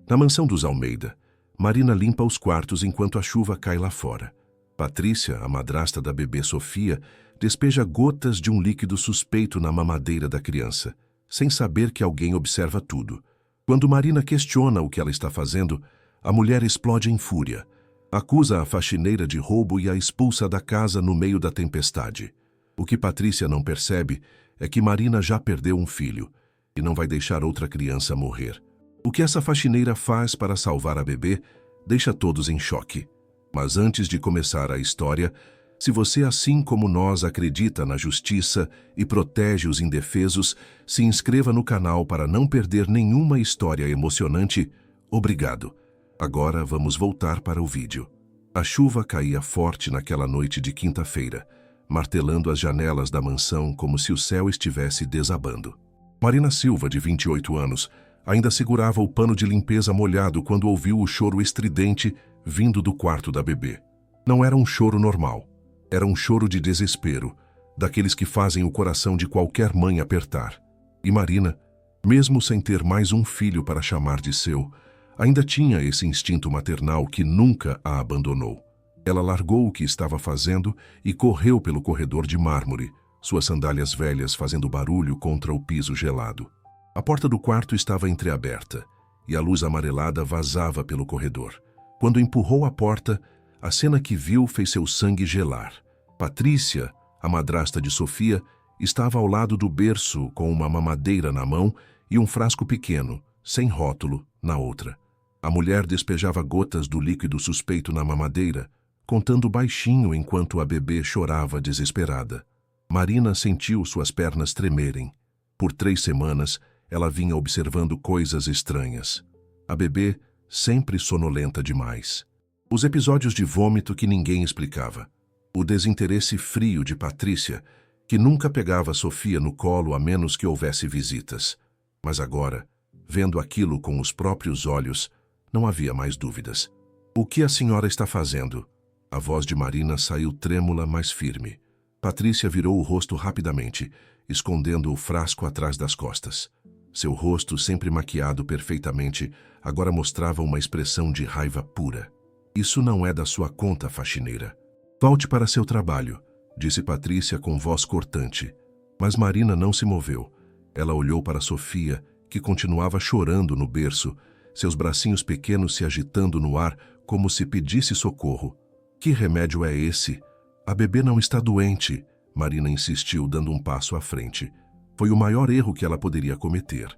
Na mansão dos Almeida, Marina limpa os quartos enquanto a chuva cai lá fora. Patrícia, a madrasta da bebê Sofia, despeja gotas de um líquido suspeito na mamadeira da criança, sem saber que alguém observa tudo. Quando Marina questiona o que ela está fazendo, a mulher explode em fúria. Acusa a faxineira de roubo e a expulsa da casa no meio da tempestade. O que Patrícia não percebe é que Marina já perdeu um filho e não vai deixar outra criança morrer. O que essa faxineira faz para salvar a bebê deixa todos em choque. Mas antes de começar a história, se você, assim como nós, acredita na justiça e protege os indefesos, se inscreva no canal para não perder nenhuma história emocionante. Obrigado. Agora vamos voltar para o vídeo. A chuva caía forte naquela noite de quinta-feira, martelando as janelas da mansão como se o céu estivesse desabando. Marina Silva, de 28 anos, ainda segurava o pano de limpeza molhado quando ouviu o choro estridente vindo do quarto da bebê. Não era um choro normal. Era um choro de desespero, daqueles que fazem o coração de qualquer mãe apertar. E Marina, mesmo sem ter mais um filho para chamar de seu, ainda tinha esse instinto maternal que nunca a abandonou. Ela largou o que estava fazendo e correu pelo corredor de mármore, suas sandálias velhas fazendo barulho contra o piso gelado. A porta do quarto estava entreaberta e a luz amarelada vazava pelo corredor. Quando empurrou a porta, a cena que viu fez seu sangue gelar. Patrícia, a madrasta de Sofia, estava ao lado do berço com uma mamadeira na mão e um frasco pequeno, sem rótulo, na outra. A mulher despejava gotas do líquido suspeito na mamadeira, contando baixinho enquanto a bebê chorava desesperada. Marina sentiu suas pernas tremerem. Por 3 semanas, ela vinha observando coisas estranhas. A bebê sempre sonolenta demais. Os episódios de vômito que ninguém explicava. O desinteresse frio de Patrícia, que nunca pegava Sofia no colo a menos que houvesse visitas. Mas agora, vendo aquilo com os próprios olhos, não havia mais dúvidas. O que a senhora está fazendo? A voz de Marina saiu trêmula, mas firme. Patrícia virou o rosto rapidamente, escondendo o frasco atrás das costas. Seu rosto, sempre maquiado perfeitamente, agora mostrava uma expressão de raiva pura. Isso não é da sua conta, faxineira. Volte para seu trabalho, disse Patrícia com voz cortante. Mas Marina não se moveu. Ela olhou para Sofia, que continuava chorando no berço, seus bracinhos pequenos se agitando no ar como se pedisse socorro. Que remédio é esse? A bebê não está doente, Marina insistiu, dando um passo à frente. Foi o maior erro que ela poderia cometer.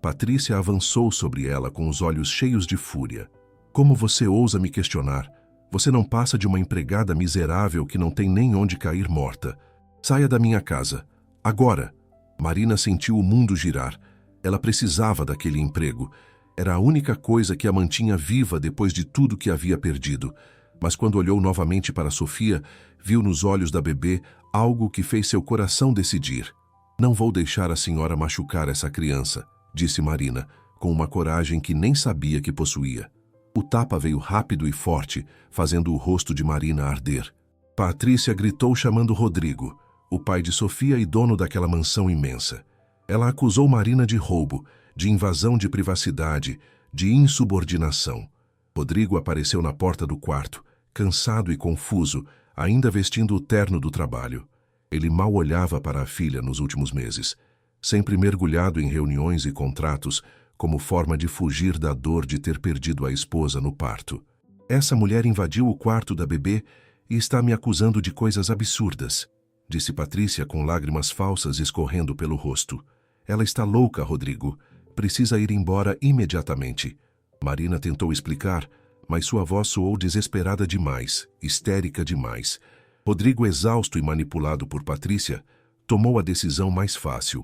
Patrícia avançou sobre ela com os olhos cheios de fúria. Como você ousa me questionar? Você não passa de uma empregada miserável que não tem nem onde cair morta. Saia da minha casa. Agora! Marina sentiu o mundo girar. Ela precisava daquele emprego. Era a única coisa que a mantinha viva depois de tudo que havia perdido. Mas quando olhou novamente para Sofia, viu nos olhos da bebê algo que fez seu coração decidir. Não vou deixar a senhora machucar essa criança, disse Marina, com uma coragem que nem sabia que possuía. O tapa veio rápido e forte, fazendo o rosto de Marina arder. Patrícia gritou chamando Rodrigo, o pai de Sofia e dono daquela mansão imensa. Ela acusou Marina de roubo, de invasão de privacidade, de insubordinação. Rodrigo apareceu na porta do quarto, cansado e confuso, ainda vestindo o terno do trabalho. Ele mal olhava para a filha nos últimos meses, sempre mergulhado em reuniões e contratos, como forma de fugir da dor de ter perdido a esposa no parto. Essa mulher invadiu o quarto da bebê e está me acusando de coisas absurdas, disse Patrícia com lágrimas falsas escorrendo pelo rosto. Ela está louca, Rodrigo. Precisa ir embora imediatamente. Marina tentou explicar, mas sua voz soou desesperada demais, histérica demais. Rodrigo, exausto e manipulado por Patrícia, tomou a decisão mais fácil.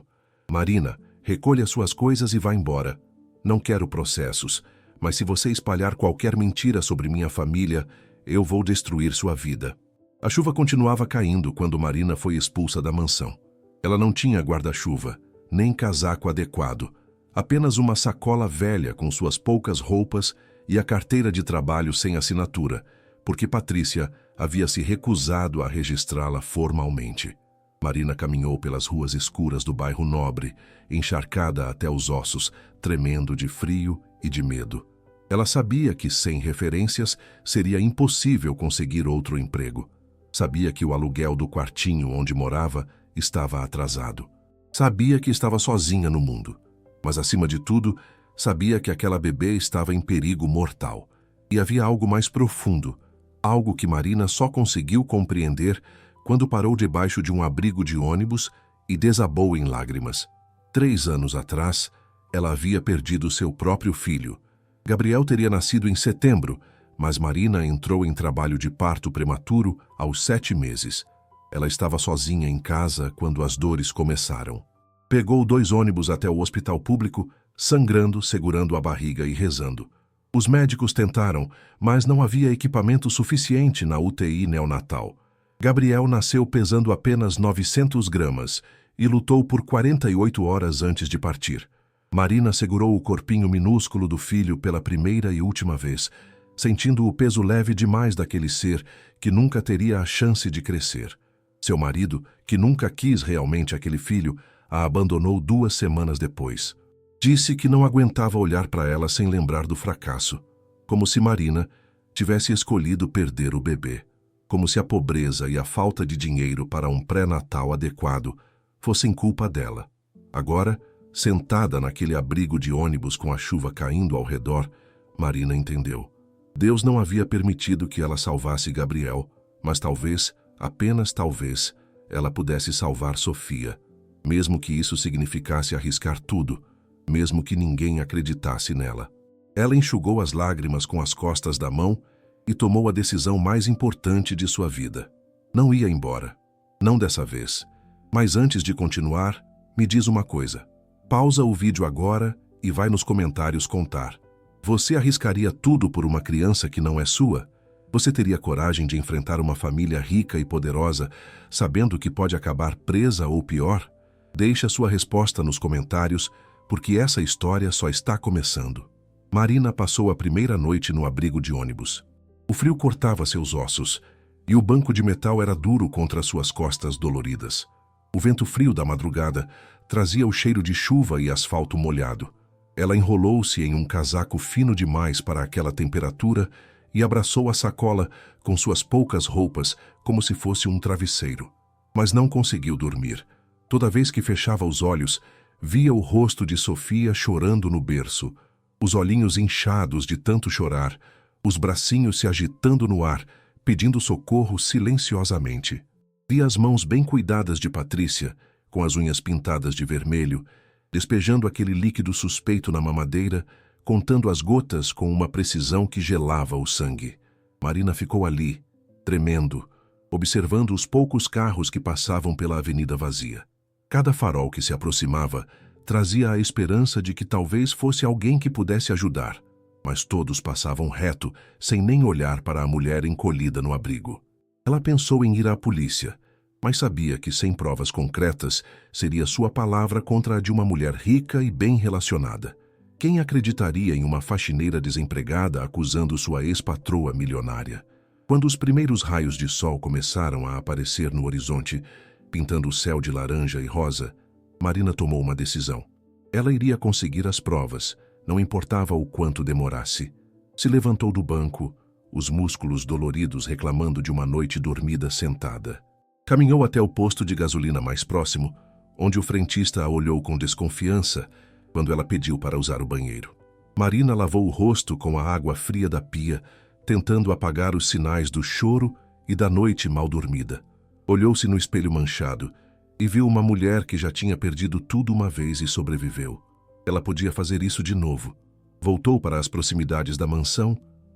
Marina, recolha suas coisas e vá embora. Não quero processos, mas se você espalhar qualquer mentira sobre minha família, eu vou destruir sua vida. A chuva continuava caindo quando Marina foi expulsa da mansão. Ela não tinha guarda-chuva, nem casaco adequado, apenas uma sacola velha com suas poucas roupas e a carteira de trabalho sem assinatura, porque Patrícia havia se recusado a registrá-la formalmente. Marina caminhou pelas ruas escuras do bairro Nobre, encharcada até os ossos, tremendo de frio e de medo. Ela sabia que, sem referências, seria impossível conseguir outro emprego. Sabia que o aluguel do quartinho onde morava estava atrasado. Sabia que estava sozinha no mundo. Mas, acima de tudo, sabia que aquela bebê estava em perigo mortal. E havia algo mais profundo, algo que Marina só conseguiu compreender quando parou debaixo de um abrigo de ônibus e desabou em lágrimas. 3 anos atrás, ela havia perdido seu próprio filho. Gabriel teria nascido em setembro, mas Marina entrou em trabalho de parto prematuro aos 7 meses. Ela estava sozinha em casa quando as dores começaram. Pegou 2 ônibus até o hospital público, sangrando, segurando a barriga e rezando. Os médicos tentaram, mas não havia equipamento suficiente na UTI neonatal. Gabriel nasceu pesando apenas 900 gramas e lutou por 48 horas antes de partir. Marina segurou o corpinho minúsculo do filho pela primeira e última vez, sentindo o peso leve demais daquele ser que nunca teria a chance de crescer. Seu marido, que nunca quis realmente aquele filho, a abandonou 2 semanas depois. Disse que não aguentava olhar para ela sem lembrar do fracasso, como se Marina tivesse escolhido perder o bebê, como se a pobreza e a falta de dinheiro para um pré-natal adequado fossem culpa dela. Agora, sentada naquele abrigo de ônibus com a chuva caindo ao redor, Marina entendeu. Deus não havia permitido que ela salvasse Gabriel, mas talvez, apenas talvez, ela pudesse salvar Sofia, mesmo que isso significasse arriscar tudo, mesmo que ninguém acreditasse nela. Ela enxugou as lágrimas com as costas da mão e tomou a decisão mais importante de sua vida. Não ia embora. Não dessa vez. Mas antes de continuar, me diz uma coisa. Pausa o vídeo agora e vai nos comentários contar. Você arriscaria tudo por uma criança que não é sua? Você teria coragem de enfrentar uma família rica e poderosa, sabendo que pode acabar presa ou pior? Deixe a sua resposta nos comentários, porque essa história só está começando. Marina passou a primeira noite no abrigo de ônibus. O frio cortava seus ossos, e o banco de metal era duro contra suas costas doloridas. O vento frio da madrugada trazia o cheiro de chuva e asfalto molhado. Ela enrolou-se em um casaco fino demais para aquela temperatura e abraçou a sacola com suas poucas roupas como se fosse um travesseiro. Mas não conseguiu dormir. Toda vez que fechava os olhos, via o rosto de Sofia chorando no berço, os olhinhos inchados de tanto chorar, os bracinhos se agitando no ar, pedindo socorro silenciosamente. Via as mãos bem cuidadas de Patrícia, com as unhas pintadas de vermelho, despejando aquele líquido suspeito na mamadeira, contando as gotas com uma precisão que gelava o sangue. Marina ficou ali, tremendo, observando os poucos carros que passavam pela avenida vazia. Cada farol que se aproximava trazia a esperança de que talvez fosse alguém que pudesse ajudar, mas todos passavam reto, sem nem olhar para a mulher encolhida no abrigo. Ela pensou em ir à polícia, mas sabia que sem provas concretas seria sua palavra contra a de uma mulher rica e bem relacionada. Quem acreditaria em uma faxineira desempregada acusando sua ex-patroa milionária? Quando os primeiros raios de sol começaram a aparecer no horizonte, pintando o céu de laranja e rosa, Marina tomou uma decisão. Ela iria conseguir as provas, não importava o quanto demorasse. Se levantou do banco, os músculos doloridos reclamando de uma noite dormida sentada. Caminhou até o posto de gasolina mais próximo, onde o frentista a olhou com desconfiança quando ela pediu para usar o banheiro. Marina lavou o rosto com a água fria da pia, tentando apagar os sinais do choro e da noite mal dormida. Olhou-se no espelho manchado e viu uma mulher que já tinha perdido tudo uma vez e sobreviveu. Ela podia fazer isso de novo. Voltou para as proximidades da mansão,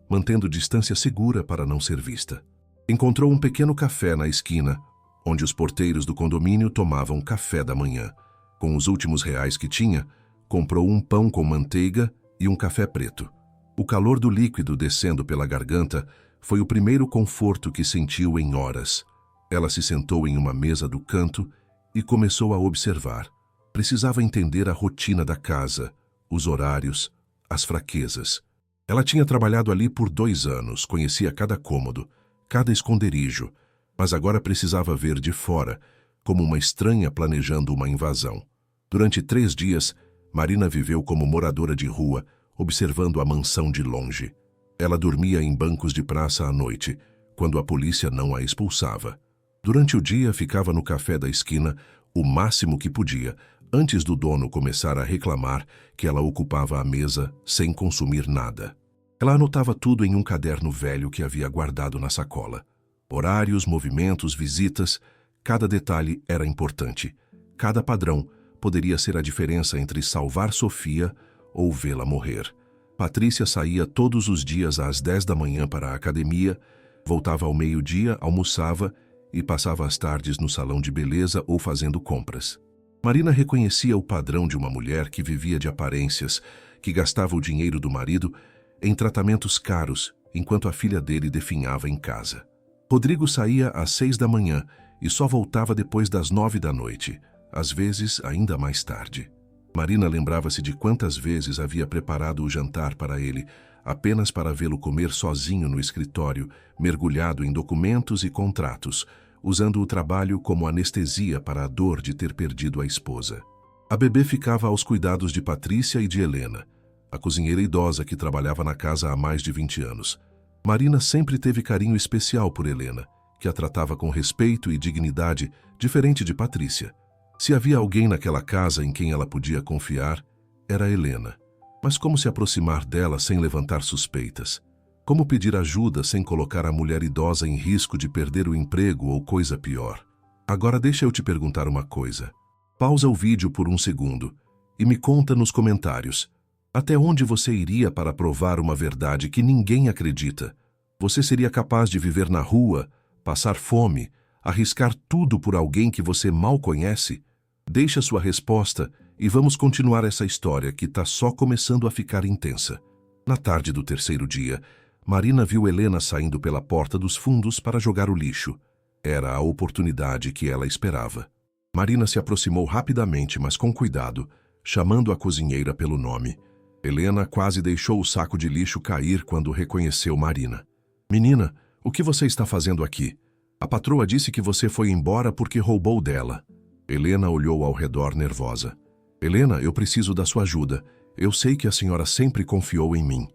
mantendo distância segura para não ser vista. Encontrou um pequeno café na esquina, onde os porteiros do condomínio tomavam café da manhã. Com os últimos reais que tinha, comprou um pão com manteiga e um café preto. O calor do líquido descendo pela garganta foi o primeiro conforto que sentiu em horas. Ela se sentou em uma mesa do canto e começou a observar. Precisava entender a rotina da casa, os horários, as fraquezas. Ela tinha trabalhado ali por 2 anos, conhecia cada cômodo, cada esconderijo, mas agora precisava ver de fora, como uma estranha planejando uma invasão. Durante 3 dias, Marina viveu como moradora de rua, observando a mansão de longe. Ela dormia em bancos de praça à noite, quando a polícia não a expulsava. Durante o dia, ficava no café da esquina o máximo que podia, antes do dono começar a reclamar que ela ocupava a mesa sem consumir nada. Ela anotava tudo em um caderno velho que havia guardado na sacola. Horários, movimentos, visitas, cada detalhe era importante. Cada padrão poderia ser a diferença entre salvar Sofia ou vê-la morrer. Patrícia saía todos os dias às 10 da manhã para a academia, voltava ao meio-dia, almoçava e passava as tardes no salão de beleza ou fazendo compras. Marina reconhecia o padrão de uma mulher que vivia de aparências, que gastava o dinheiro do marido em tratamentos caros, enquanto a filha dele definhava em casa. Rodrigo saía às 6 da manhã e só voltava depois das 9 da noite, às vezes ainda mais tarde. Marina lembrava-se de quantas vezes havia preparado o jantar para ele, apenas para vê-lo comer sozinho no escritório, mergulhado em documentos e contratos, usando o trabalho como anestesia para a dor de ter perdido a esposa. A bebê ficava aos cuidados de Patrícia e de Helena, a cozinheira idosa que trabalhava na casa há mais de 20 anos. Marina sempre teve carinho especial por Helena, que a tratava com respeito e dignidade, diferente de Patrícia. Se havia alguém naquela casa em quem ela podia confiar, era Helena. Mas como se aproximar dela sem levantar suspeitas? Como pedir ajuda sem colocar a mulher idosa em risco de perder o emprego ou coisa pior? Agora deixa eu te perguntar uma coisa. Pausa o vídeo por um segundo e me conta nos comentários. Até onde você iria para provar uma verdade que ninguém acredita? Você seria capaz de viver na rua, passar fome, arriscar tudo por alguém que você mal conhece? Deixa sua resposta e vamos continuar essa história que está só começando a ficar intensa. Na tarde do terceiro dia, Marina viu Helena saindo pela porta dos fundos para jogar o lixo. Era a oportunidade que ela esperava. Marina se aproximou rapidamente, mas com cuidado, chamando a cozinheira pelo nome. Helena quase deixou o saco de lixo cair quando reconheceu Marina. Menina, o que você está fazendo aqui? A patroa disse que você foi embora porque roubou dela. Helena olhou ao redor nervosa. Helena, eu preciso da sua ajuda. Eu sei que a senhora sempre confiou em mim.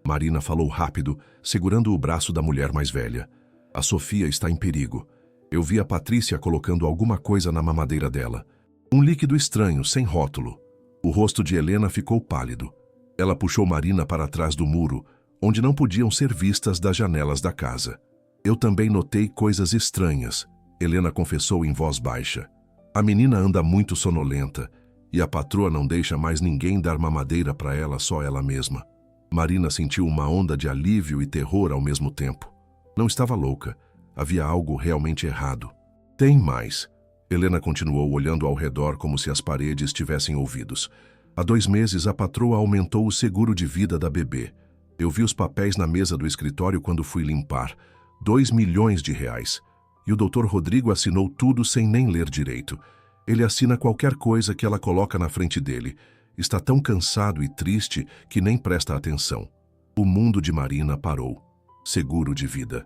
Marina falou rápido, segurando o braço da mulher mais velha. A Sofia está em perigo. Eu vi a Patrícia colocando alguma coisa na mamadeira dela. Um líquido estranho, sem rótulo. O rosto de Helena ficou pálido. Ela puxou Marina para trás do muro, onde não podiam ser vistas das janelas da casa. Eu também notei coisas estranhas, Helena confessou em voz baixa. A menina anda muito sonolenta e a patroa não deixa mais ninguém dar mamadeira para ela, só ela mesma. Marina sentiu uma onda de alívio e terror ao mesmo tempo. Não estava louca, havia algo realmente errado. Tem mais. Helena continuou olhando ao redor como se as paredes tivessem ouvidos. Há 2 meses a patroa aumentou o seguro de vida da bebê. Eu vi os papéis na mesa do escritório quando fui limpar. 2 milhões de reais. E o Dr. Rodrigo assinou tudo sem nem ler direito. Ele assina qualquer coisa que ela coloca na frente dele. Está tão cansado e triste que nem presta atenção. O mundo de Marina parou. Seguro de vida.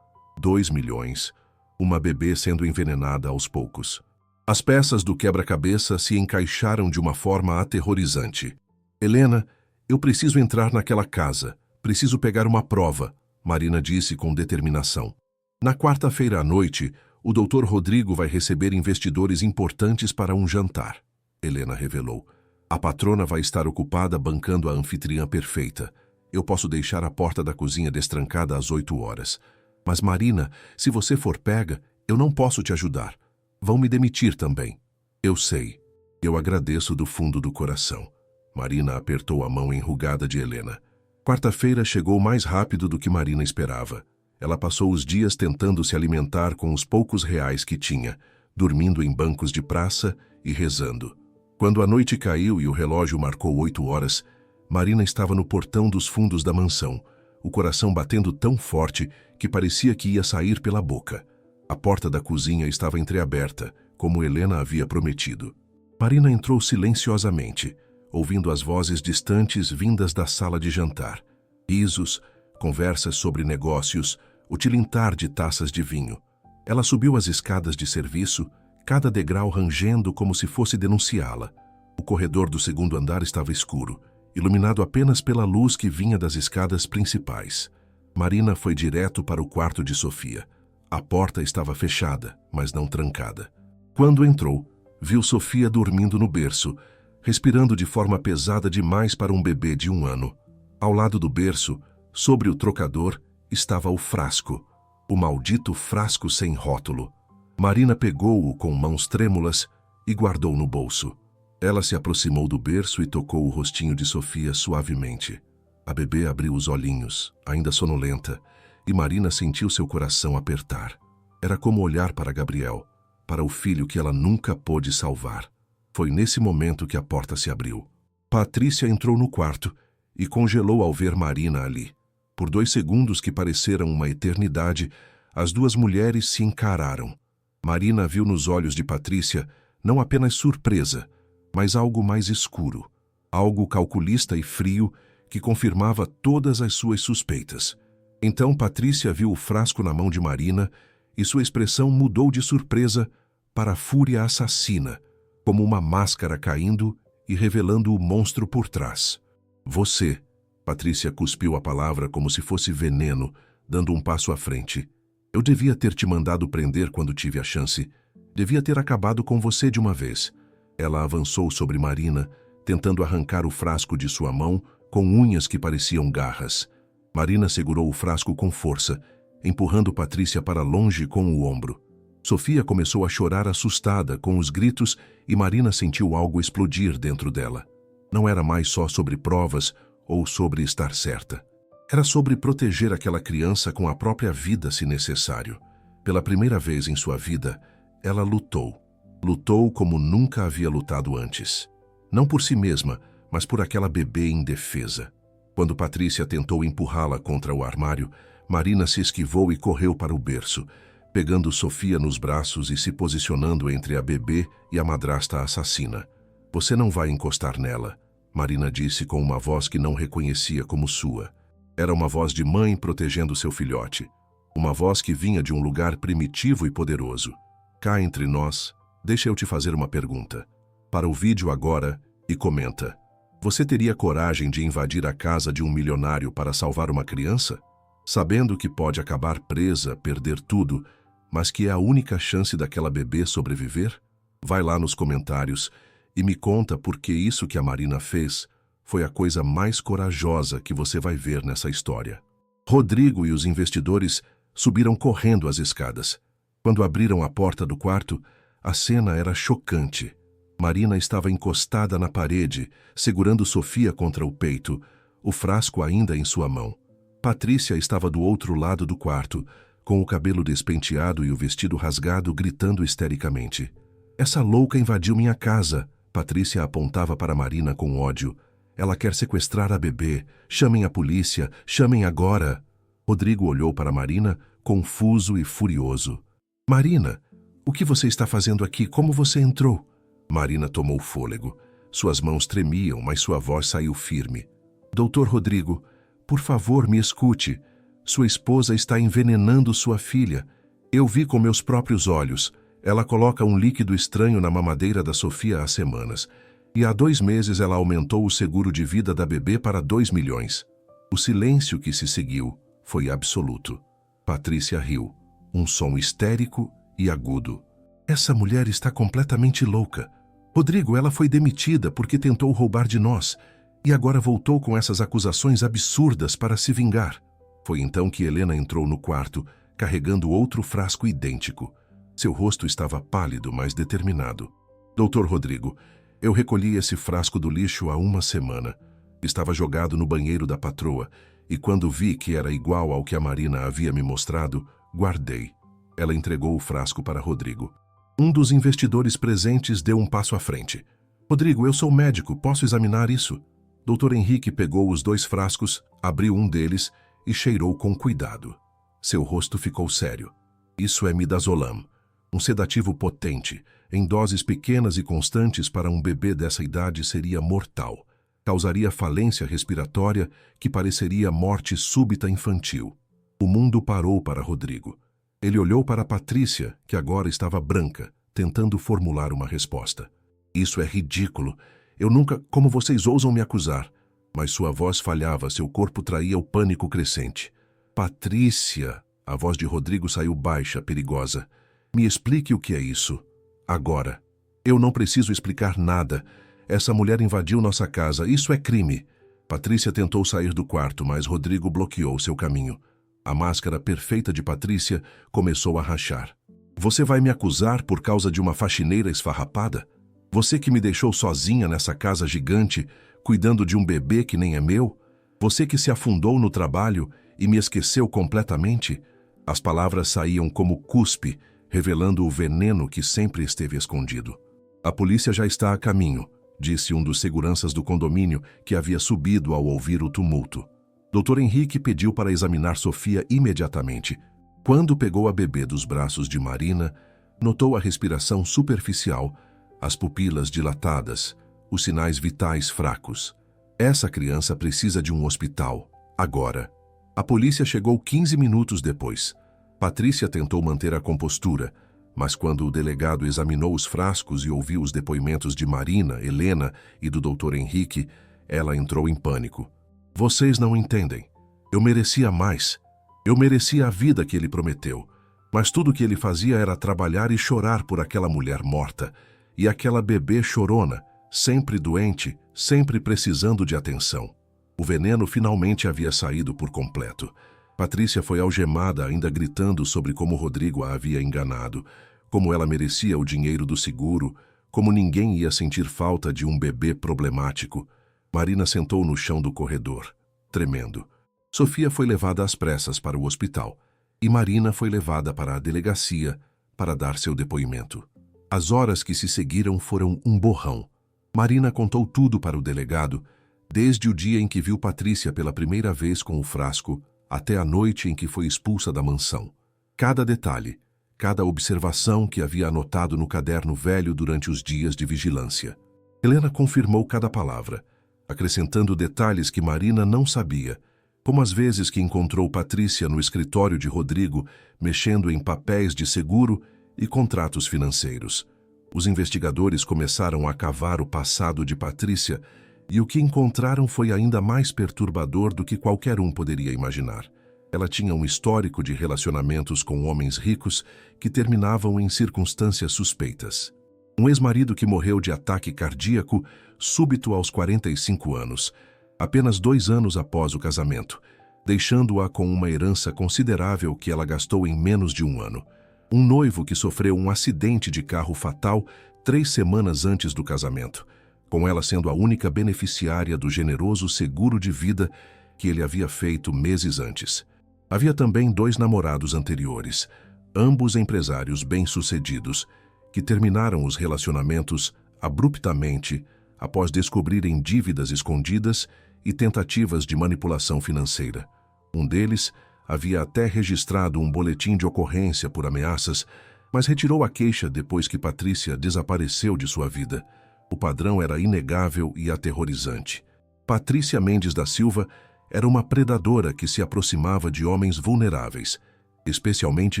2 milhões. Uma bebê sendo envenenada aos poucos. As peças do quebra-cabeça se encaixaram de uma forma aterrorizante. Helena, eu preciso entrar naquela casa. Preciso pegar uma prova, Marina disse com determinação. Na quarta-feira à noite, o Dr. Rodrigo vai receber investidores importantes para um jantar, Helena revelou. A patrona vai estar ocupada bancando a anfitriã perfeita. Eu posso deixar a porta da cozinha destrancada às 8 horas. Mas Marina, se você for pega, eu não posso te ajudar. Vão me demitir também. Eu sei. Eu agradeço do fundo do coração. Marina apertou a mão enrugada de Helena. Quarta-feira chegou mais rápido do que Marina esperava. Ela passou os dias tentando se alimentar com os poucos reais que tinha, dormindo em bancos de praça e rezando. Quando a noite caiu e o relógio marcou 8 horas, Marina estava no portão dos fundos da mansão, o coração batendo tão forte que parecia que ia sair pela boca. A porta da cozinha estava entreaberta, como Helena havia prometido. Marina entrou silenciosamente, ouvindo as vozes distantes vindas da sala de jantar. Risos, conversas sobre negócios, o tilintar de taças de vinho. Ela subiu as escadas de serviço, cada degrau rangendo como se fosse denunciá-la. O corredor do segundo andar estava escuro, iluminado apenas pela luz que vinha das escadas principais. Marina foi direto para o quarto de Sofia. A porta estava fechada, mas não trancada. Quando entrou, viu Sofia dormindo no berço, respirando de forma pesada demais para um bebê de 1 ano. Ao lado do berço, sobre o trocador, estava o frasco, o maldito frasco sem rótulo. Marina pegou-o com mãos trêmulas e guardou no bolso. Ela se aproximou do berço e tocou o rostinho de Sofia suavemente. A bebê abriu os olhinhos, ainda sonolenta, e Marina sentiu seu coração apertar. Era como olhar para Gabriel, para o filho que ela nunca pôde salvar. Foi nesse momento que a porta se abriu. Patrícia entrou no quarto e congelou ao ver Marina ali. Por 2 segundos que pareceram uma eternidade, as duas mulheres se encararam. Marina viu nos olhos de Patrícia não apenas surpresa, mas algo mais escuro, algo calculista e frio que confirmava todas as suas suspeitas. Então Patrícia viu o frasco na mão de Marina e sua expressão mudou de surpresa para fúria assassina, como uma máscara caindo e revelando o monstro por trás. Você, Patrícia cuspiu a palavra como se fosse veneno, dando um passo à frente. Eu devia ter te mandado prender quando tive a chance. Devia ter acabado com você de uma vez. Ela avançou sobre Marina, tentando arrancar o frasco de sua mão com unhas que pareciam garras. Marina segurou o frasco com força, empurrando Patrícia para longe com o ombro. Sofia começou a chorar assustada com os gritos e Marina sentiu algo explodir dentro dela. Não era mais só sobre provas ou sobre estar certa. Era sobre proteger aquela criança com a própria vida se necessário. Pela primeira vez em sua vida, ela lutou. Lutou como nunca havia lutado antes. Não por si mesma, mas por aquela bebê indefesa. Quando Patrícia tentou empurrá-la contra o armário, Marina se esquivou e correu para o berço, pegando Sofia nos braços e se posicionando entre a bebê e a madrasta assassina. Você não vai encostar nela, Marina disse com uma voz que não reconhecia como sua. Era uma voz de mãe protegendo seu filhote. Uma voz que vinha de um lugar primitivo e poderoso. Cá entre nós, deixa eu te fazer uma pergunta. Para o vídeo agora e comenta. Você teria coragem de invadir a casa de um milionário para salvar uma criança? Sabendo que pode acabar presa, perder tudo, mas que é a única chance daquela bebê sobreviver? Vai lá nos comentários e me conta por que isso que a Marina fez foi a coisa mais corajosa que você vai ver nessa história. Rodrigo e os investidores subiram correndo as escadas. Quando abriram a porta do quarto, a cena era chocante. Marina estava encostada na parede, segurando Sofia contra o peito, o frasco ainda em sua mão. Patrícia estava do outro lado do quarto, com o cabelo despenteado e o vestido rasgado, gritando histericamente. Essa louca invadiu minha casa. Patrícia apontava para Marina com ódio. Ela quer sequestrar a bebê. Chamem a polícia. Chamem agora. Rodrigo olhou para Marina, confuso e furioso. Marina, o que você está fazendo aqui? Como você entrou? Marina tomou fôlego. Suas mãos tremiam, mas sua voz saiu firme. Doutor Rodrigo, por favor, me escute. Sua esposa está envenenando sua filha. Eu vi com meus próprios olhos. Ela coloca um líquido estranho na mamadeira da Sofia há semanas. E há 2 meses ela aumentou o seguro de vida da bebê para 2 milhões. O silêncio que se seguiu foi absoluto. Patrícia riu. Um som histérico e agudo. Essa mulher está completamente louca. Rodrigo, ela foi demitida porque tentou roubar de nós. E agora voltou com essas acusações absurdas para se vingar. Foi então que Helena entrou no quarto, carregando outro frasco idêntico. Seu rosto estava pálido, mas determinado. Doutor Rodrigo, eu recolhi esse frasco do lixo há 1 semana. Estava jogado no banheiro da patroa, e quando vi que era igual ao que a Marina havia me mostrado, guardei. Ela entregou o frasco para Rodrigo. Um dos investidores presentes deu um passo à frente. Rodrigo, eu sou médico, posso examinar isso? Dr. Henrique pegou os 2 frascos, abriu um deles e cheirou com cuidado. Seu rosto ficou sério. Isso é midazolam, um sedativo potente. Em doses pequenas e constantes para um bebê dessa idade seria mortal. Causaria falência respiratória que pareceria morte súbita infantil. O mundo parou para Rodrigo. Ele olhou para Patrícia, que agora estava branca, tentando formular uma resposta. Isso é ridículo. Eu nunca... Como vocês ousam me acusar? Mas sua voz falhava, seu corpo traía o pânico crescente. Patrícia! A voz de Rodrigo saiu baixa, perigosa. Me explique o que é isso. Agora. Eu não preciso explicar nada. Essa mulher invadiu nossa casa. Isso é crime. Patrícia tentou sair do quarto, mas Rodrigo bloqueou seu caminho. A máscara perfeita de Patrícia começou a rachar. Você vai me acusar por causa de uma faxineira esfarrapada? Você que me deixou sozinha nessa casa gigante, cuidando de um bebê que nem é meu? Você que se afundou no trabalho e me esqueceu completamente? As palavras saíam como cuspe, revelando o veneno que sempre esteve escondido. A polícia já está a caminho, disse um dos seguranças do condomínio que havia subido ao ouvir o tumulto. Dr. Henrique pediu para examinar Sofia imediatamente. Quando pegou a bebê dos braços de Marina, notou a respiração superficial, as pupilas dilatadas, os sinais vitais fracos. Essa criança precisa de um hospital, agora. A polícia chegou 15 minutos depois. Patrícia tentou manter a compostura, mas quando o delegado examinou os frascos e ouviu os depoimentos de Marina, Helena e do Dr. Henrique, ela entrou em pânico. Vocês não entendem. Eu merecia mais. Eu merecia a vida que ele prometeu. Mas tudo o que ele fazia era trabalhar e chorar por aquela mulher morta. E aquela bebê chorona, sempre doente, sempre precisando de atenção. O veneno finalmente havia saído por completo. Patrícia foi algemada, ainda gritando sobre como Rodrigo a havia enganado, como ela merecia o dinheiro do seguro, como ninguém ia sentir falta de um bebê problemático. Marina sentou no chão do corredor, tremendo. Sofia foi levada às pressas para o hospital e Marina foi levada para a delegacia para dar seu depoimento. As horas que se seguiram foram um borrão. Marina contou tudo para o delegado, desde o dia em que viu Patrícia pela primeira vez com o frasco até a noite em que foi expulsa da mansão. Cada detalhe, cada observação que havia anotado no caderno velho durante os dias de vigilância. Helena confirmou cada palavra, acrescentando detalhes que Marina não sabia, como as vezes que encontrou Patrícia no escritório de Rodrigo, mexendo em papéis de seguro e contratos financeiros. Os investigadores começaram a cavar o passado de Patrícia e o que encontraram foi ainda mais perturbador do que qualquer um poderia imaginar. Ela tinha um histórico de relacionamentos com homens ricos que terminavam em circunstâncias suspeitas. Um ex-marido que morreu de ataque cardíaco súbito aos 45 anos, apenas 2 anos após o casamento, deixando-a com uma herança considerável que ela gastou em menos de 1 ano. Um noivo que sofreu um acidente de carro fatal 3 semanas antes do casamento, com ela sendo a única beneficiária do generoso seguro de vida que ele havia feito meses antes. Havia também 2 namorados anteriores, ambos empresários bem-sucedidos, que terminaram os relacionamentos abruptamente após descobrirem dívidas escondidas e tentativas de manipulação financeira. Um deles havia até registrado um boletim de ocorrência por ameaças, mas retirou a queixa depois que Patrícia desapareceu de sua vida. O padrão era inegável e aterrorizante. Patrícia Mendes da Silva era uma predadora que se aproximava de homens vulneráveis, especialmente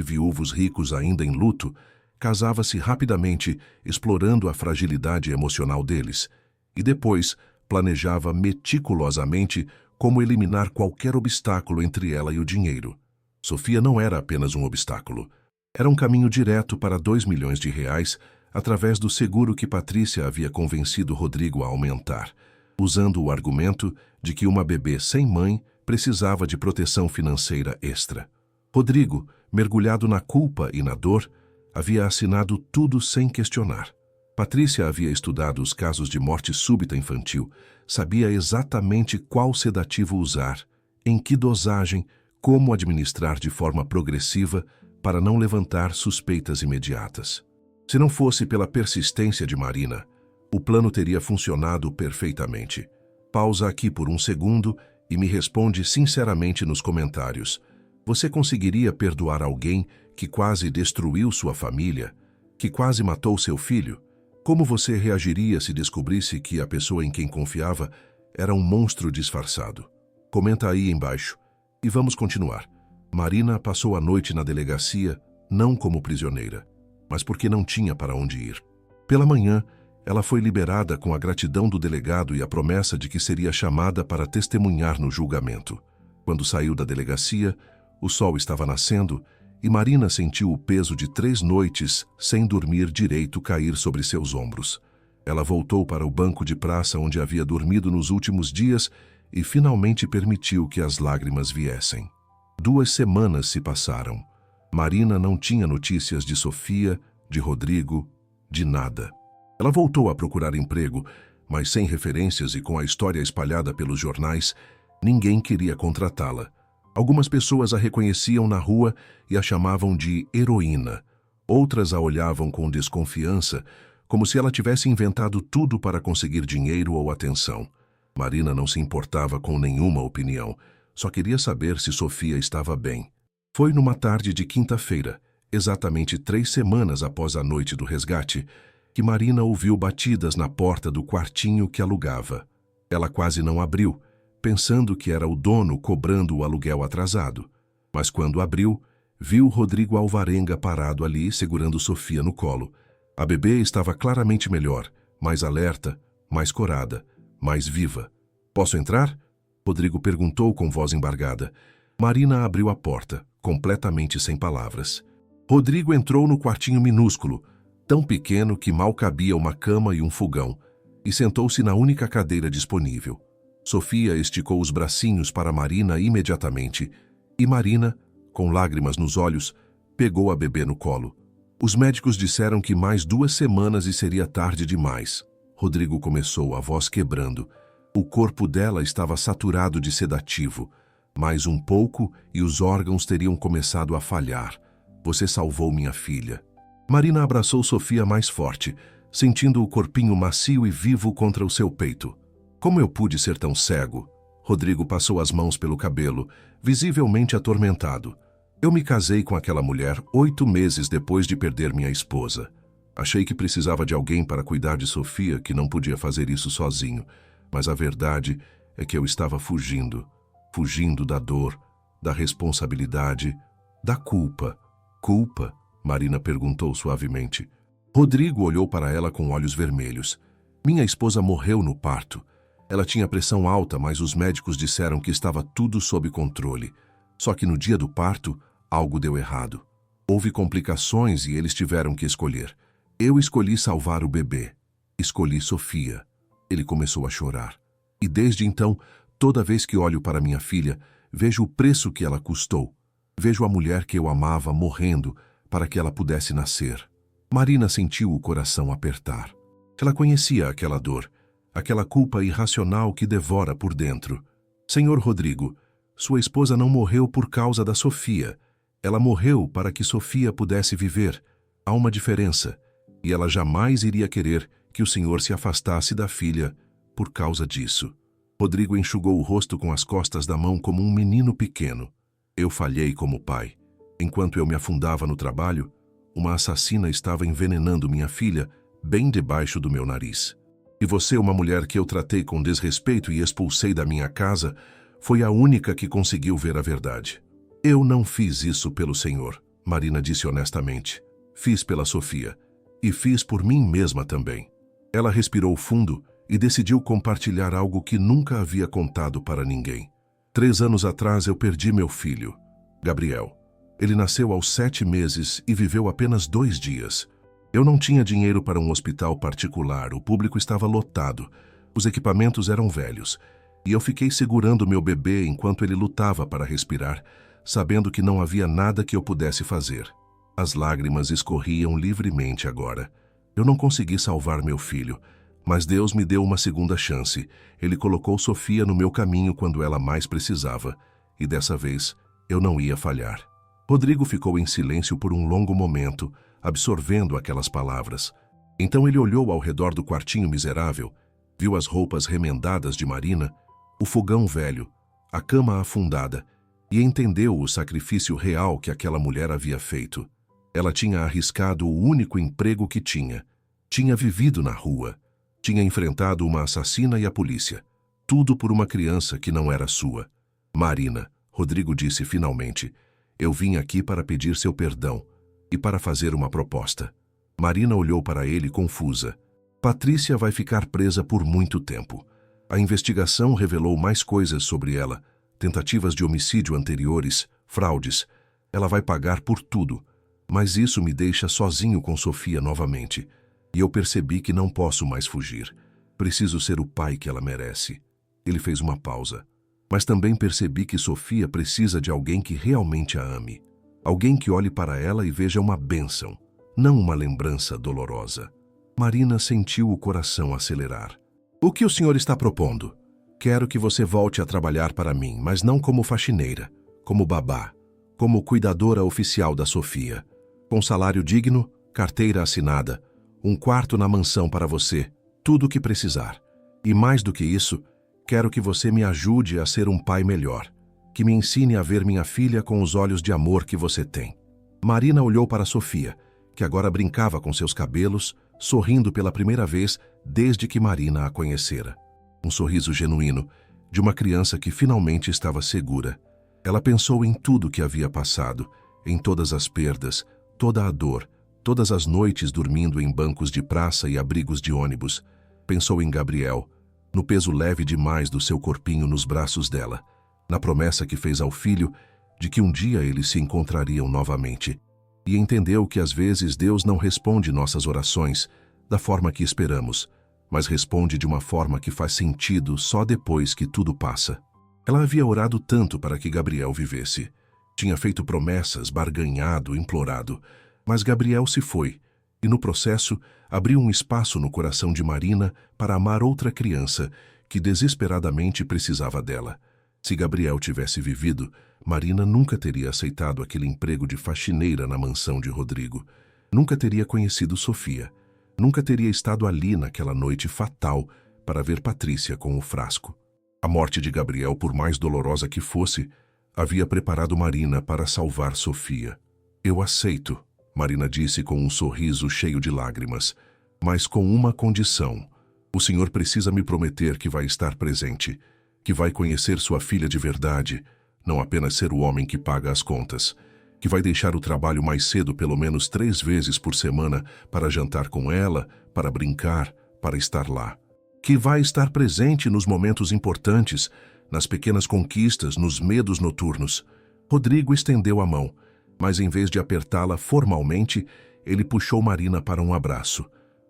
viúvos ricos ainda em luto, casava-se rapidamente, explorando a fragilidade emocional deles, e depois planejava meticulosamente como eliminar qualquer obstáculo entre ela e o dinheiro. Sofia não era apenas um obstáculo. Era um caminho direto para 2 milhões de reais através do seguro que Patrícia havia convencido Rodrigo a aumentar, usando o argumento de que uma bebê sem mãe precisava de proteção financeira extra. Rodrigo, mergulhado na culpa e na dor, havia assinado tudo sem questionar. Patrícia havia estudado os casos de morte súbita infantil, sabia exatamente qual sedativo usar, em que dosagem, como administrar de forma progressiva para não levantar suspeitas imediatas. Se não fosse pela persistência de Marina, o plano teria funcionado perfeitamente. Pausa aqui por 1 segundo e me responde sinceramente nos comentários. Você conseguiria perdoar alguém que quase destruiu sua família, que quase matou seu filho? Como você reagiria se descobrisse que a pessoa em quem confiava era um monstro disfarçado? Comenta aí embaixo. E vamos continuar. Marina passou a noite na delegacia, não como prisioneira, mas porque não tinha para onde ir. Pela manhã, Ela foi liberada com a gratidão do delegado e a promessa de que seria chamada para testemunhar no julgamento. Quando saiu da delegacia, o sol estava nascendo e Marina sentiu o peso de 3 noites sem dormir direito cair sobre seus ombros. Ela voltou para o banco de praça onde havia dormido nos últimos dias e finalmente permitiu que as lágrimas viessem. 2 semanas se passaram. Marina não tinha notícias de Sofia, de Rodrigo, de nada. Ela voltou a procurar emprego, mas sem referências e com a história espalhada pelos jornais, ninguém queria contratá-la. Algumas pessoas a reconheciam na rua e a chamavam de heroína. Outras a olhavam com desconfiança, como se ela tivesse inventado tudo para conseguir dinheiro ou atenção. Marina não se importava com nenhuma opinião, só queria saber se Sofia estava bem. Foi numa tarde de quinta-feira, exatamente 3 semanas após a noite do resgate, que Marina ouviu batidas na porta do quartinho que alugava. Ela quase não abriu, pensando que era o dono cobrando o aluguel atrasado. Mas quando abriu, viu Rodrigo Alvarenga parado ali, segurando Sofia no colo. A bebê estava claramente melhor, mais alerta, mais corada, mais viva. "Posso entrar?" Rodrigo perguntou com voz embargada. Marina abriu a porta, completamente sem palavras. Rodrigo entrou no quartinho minúsculo, tão pequeno que mal cabia uma cama e um fogão, e sentou-se na única cadeira disponível. Sofia esticou os bracinhos para Marina imediatamente, e Marina, com lágrimas nos olhos, pegou a bebê no colo. Os médicos disseram que mais 2 semanas e seria tarde demais. Rodrigo começou, a voz quebrando. O corpo dela estava saturado de sedativo. Mais um pouco e os órgãos teriam começado a falhar. "Você salvou minha filha." Marina abraçou Sofia mais forte, sentindo o corpinho macio e vivo contra o seu peito. "Como eu pude ser tão cego?" Rodrigo passou as mãos pelo cabelo, visivelmente atormentado. "Eu me casei com aquela mulher 8 meses depois de perder minha esposa. Achei que precisava de alguém para cuidar de Sofia, que não podia fazer isso sozinho. Mas a verdade é que eu estava fugindo. Fugindo da dor, da responsabilidade, da culpa." "Culpa?" Marina perguntou suavemente. Rodrigo olhou para ela com olhos vermelhos. "Minha esposa morreu no parto. Ela tinha pressão alta, mas os médicos disseram que estava tudo sob controle. Só que no dia do parto, algo deu errado. Houve complicações e eles tiveram que escolher. Eu escolhi salvar o bebê. Escolhi Sofia." Ele começou a chorar. "E desde então, toda vez que olho para minha filha, vejo o preço que ela custou. Vejo a mulher que eu amava morrendo para que ela pudesse nascer." Marina sentiu o coração apertar. Ela conhecia aquela dor, aquela culpa irracional que devora por dentro. "Senhor Rodrigo, sua esposa não morreu por causa da Sofia. Ela morreu para que Sofia pudesse viver. Há uma diferença, e ela jamais iria querer que o senhor se afastasse da filha por causa disso." Rodrigo enxugou o rosto com as costas da mão como um menino pequeno. "Eu falhei como pai. Enquanto eu me afundava no trabalho, uma assassina estava envenenando minha filha bem debaixo do meu nariz. E você, uma mulher que eu tratei com desrespeito e expulsei da minha casa, foi a única que conseguiu ver a verdade." "Eu não fiz isso pelo senhor", Marina disse honestamente. "Fiz pela Sofia. E fiz por mim mesma também." Ela respirou fundo e decidiu compartilhar algo que nunca havia contado para ninguém. 3 anos atrás eu perdi meu filho, Gabriel. Ele nasceu aos 7 meses e viveu apenas 2 dias. Eu não tinha dinheiro para um hospital particular, o público estava lotado, os equipamentos eram velhos, e eu fiquei segurando meu bebê enquanto ele lutava para respirar, sabendo que não havia nada que eu pudesse fazer. As lágrimas escorriam livremente agora. Eu não consegui salvar meu filho, mas Deus me deu uma segunda chance. Ele colocou Sofia no meu caminho quando ela mais precisava, e dessa vez eu não ia falhar. Rodrigo ficou em silêncio por um longo momento, absorvendo aquelas palavras. Então ele olhou ao redor do quartinho miserável, viu as roupas remendadas de Marina, o fogão velho, a cama afundada, e entendeu o sacrifício real que aquela mulher havia feito. Ela tinha arriscado o único emprego que tinha. Tinha vivido na rua. Tinha enfrentado uma assassina e a polícia. Tudo por uma criança que não era sua. "Marina", Rodrigo disse finalmente, "eu vim aqui para pedir seu perdão e para fazer uma proposta." Marina olhou para ele confusa. Patrícia vai ficar presa por muito tempo. A investigação revelou mais coisas sobre ela, tentativas de homicídio anteriores, fraudes. Ela vai pagar por tudo, mas isso me deixa sozinho com Sofia novamente. E eu percebi que não posso mais fugir. Preciso ser o pai que ela merece. Ele fez uma pausa. Mas também percebi que Sofia precisa de alguém que realmente a ame. Alguém que olhe para ela e veja uma bênção, não uma lembrança dolorosa. Marina sentiu o coração acelerar. O que o senhor está propondo? Quero que você volte a trabalhar para mim, mas não como faxineira, como babá, como cuidadora oficial da Sofia. Com salário digno, carteira assinada, um quarto na mansão para você, tudo o que precisar. E mais do que isso, quero que você me ajude a ser um pai melhor, que me ensine a ver minha filha com os olhos de amor que você tem. Marina olhou para Sofia, que agora brincava com seus cabelos, sorrindo pela primeira vez desde que Marina a conhecera. Um sorriso genuíno, de uma criança que finalmente estava segura. Ela pensou em tudo que havia passado, em todas as perdas, toda a dor, todas as noites dormindo em bancos de praça e abrigos de ônibus. Pensou em Gabriel, no peso leve demais do seu corpinho nos braços dela, na promessa que fez ao filho de que um dia eles se encontrariam novamente. E entendeu que às vezes Deus não responde nossas orações da forma que esperamos, mas responde de uma forma que faz sentido só depois que tudo passa. Ela havia orado tanto para que Gabriel vivesse. Tinha feito promessas, barganhado, implorado. Mas Gabriel se foi, e no processo abriu um espaço no coração de Marina para amar outra criança que desesperadamente precisava dela. Se Gabriel tivesse vivido, Marina nunca teria aceitado aquele emprego de faxineira na mansão de Rodrigo. Nunca teria conhecido Sofia. Nunca teria estado ali naquela noite fatal para ver Patrícia com o frasco. A morte de Gabriel, por mais dolorosa que fosse, havia preparado Marina para salvar Sofia. Eu aceito, Marina disse com um sorriso cheio de lágrimas, mas com uma condição. O senhor precisa me prometer que vai estar presente, que vai conhecer sua filha de verdade, não apenas ser o homem que paga as contas, que vai deixar o trabalho mais cedo pelo menos 3 vezes por semana para jantar com ela, para brincar, para estar lá. Que vai estar presente nos momentos importantes, nas pequenas conquistas, nos medos noturnos. Rodrigo estendeu a mão, mas em vez de apertá-la formalmente, ele puxou Marina para um abraço.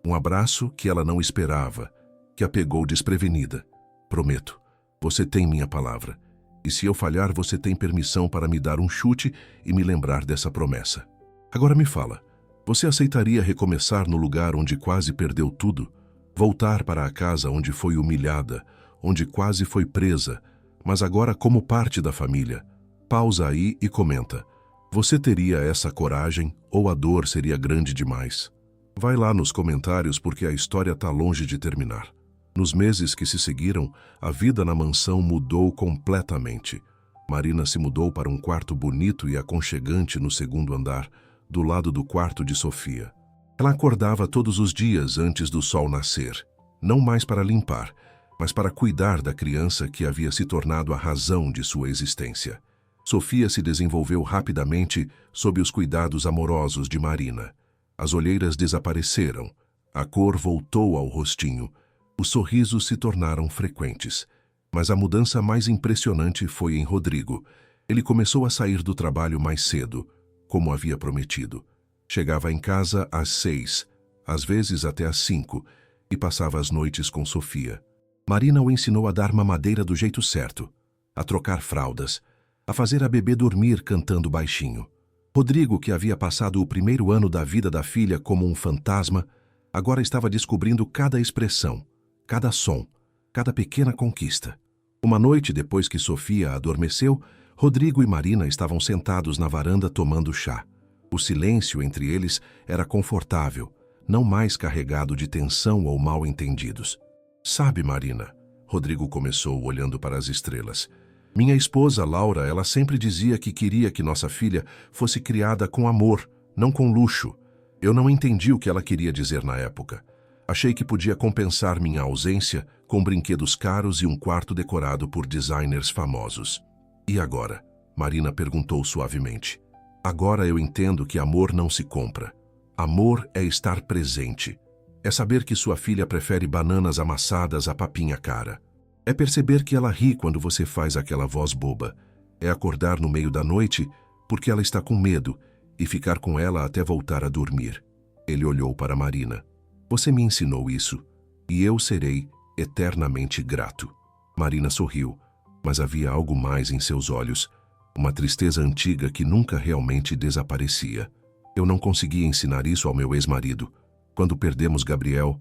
Um abraço que ela não esperava, que a pegou desprevenida. Prometo, você tem minha palavra. E se eu falhar, você tem permissão para me dar um chute e me lembrar dessa promessa. Agora me fala, você aceitaria recomeçar no lugar onde quase perdeu tudo? Voltar para a casa onde foi humilhada, onde quase foi presa, mas agora como parte da família? Pausa aí e comenta. Você teria essa coragem ou a dor seria grande demais? Vai lá nos comentários porque a história está longe de terminar. Nos meses que se seguiram, a vida na mansão mudou completamente. Marina se mudou para um quarto bonito e aconchegante no 2º andar, do lado do quarto de Sofia. Ela acordava todos os dias antes do sol nascer, não mais para limpar, mas para cuidar da criança que havia se tornado a razão de sua existência. Sofia se desenvolveu rapidamente sob os cuidados amorosos de Marina. As olheiras desapareceram, a cor voltou ao rostinho, os sorrisos se tornaram frequentes. Mas a mudança mais impressionante foi em Rodrigo. Ele começou a sair do trabalho mais cedo, como havia prometido. Chegava em casa às 6, às vezes até às 5, e passava as noites com Sofia. Marina o ensinou a dar mamadeira do jeito certo, a trocar fraldas, a fazer a bebê dormir cantando baixinho. Rodrigo, que havia passado o primeiro ano da vida da filha como um fantasma, agora estava descobrindo cada expressão, cada som, cada pequena conquista. Uma noite depois que Sofia adormeceu, Rodrigo e Marina estavam sentados na varanda tomando chá. O silêncio entre eles era confortável, não mais carregado de tensão ou mal-entendidos. Sabe, Marina, Rodrigo começou olhando para as estrelas. Minha esposa, Laura, ela sempre dizia que queria que nossa filha fosse criada com amor, não com luxo. Eu não entendi o que ela queria dizer na época. Achei que podia compensar minha ausência com brinquedos caros e um quarto decorado por designers famosos. E agora? Marina perguntou suavemente. Agora eu entendo que amor não se compra. Amor é estar presente. É saber que sua filha prefere bananas amassadas a papinha cara. É perceber que ela ri quando você faz aquela voz boba. É acordar no meio da noite porque ela está com medo e ficar com ela até voltar a dormir. Ele olhou para Marina. Você me ensinou isso e eu serei eternamente grato. Marina sorriu, mas havia algo mais em seus olhos, uma tristeza antiga que nunca realmente desaparecia. Eu não conseguia ensinar isso ao meu ex-marido. Quando perdemos Gabriel,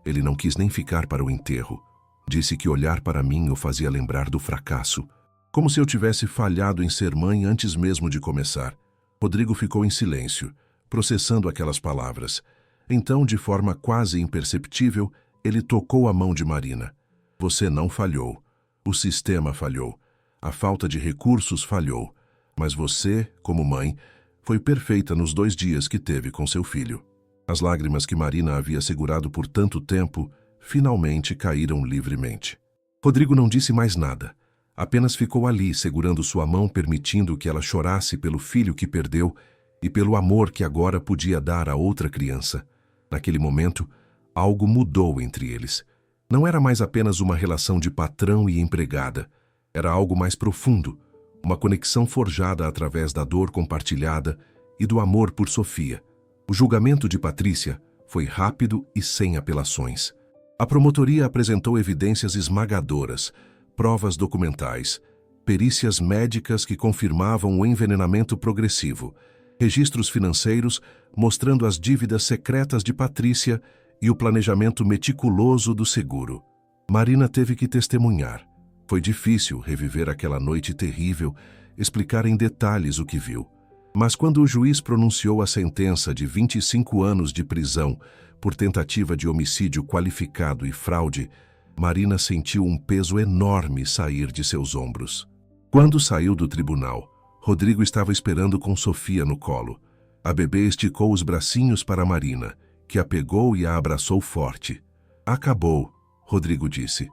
ele não quis nem ficar para o enterro. Disse que olhar para mim o fazia lembrar do fracasso, como se eu tivesse falhado em ser mãe antes mesmo de começar. Rodrigo ficou em silêncio, processando aquelas palavras. Então, de forma quase imperceptível, ele tocou a mão de Marina. Você não falhou. O sistema falhou. A falta de recursos falhou. Mas você, como mãe, foi perfeita nos 2 dias que teve com seu filho. As lágrimas que Marina havia segurado por tanto tempo, finalmente caíram livremente. Rodrigo não disse mais nada. Apenas ficou ali, segurando sua mão, permitindo que ela chorasse pelo filho que perdeu e pelo amor que agora podia dar a outra criança. Naquele momento, algo mudou entre eles. Não era mais apenas uma relação de patrão e empregada. Era algo mais profundo, uma conexão forjada através da dor compartilhada e do amor por Sofia. O julgamento de Patrícia foi rápido e sem apelações. A promotoria apresentou evidências esmagadoras, provas documentais, perícias médicas que confirmavam o envenenamento progressivo, registros financeiros mostrando as dívidas secretas de Patrícia e o planejamento meticuloso do seguro. Marina teve que testemunhar. Foi difícil reviver aquela noite terrível, explicar em detalhes o que viu. Mas quando o juiz pronunciou a sentença de 25 anos de prisão por tentativa de homicídio qualificado e fraude, Marina sentiu um peso enorme sair de seus ombros. Quando saiu do tribunal, Rodrigo estava esperando com Sofia no colo. A bebê esticou os bracinhos para Marina, que a pegou e a abraçou forte. Acabou, Rodrigo disse.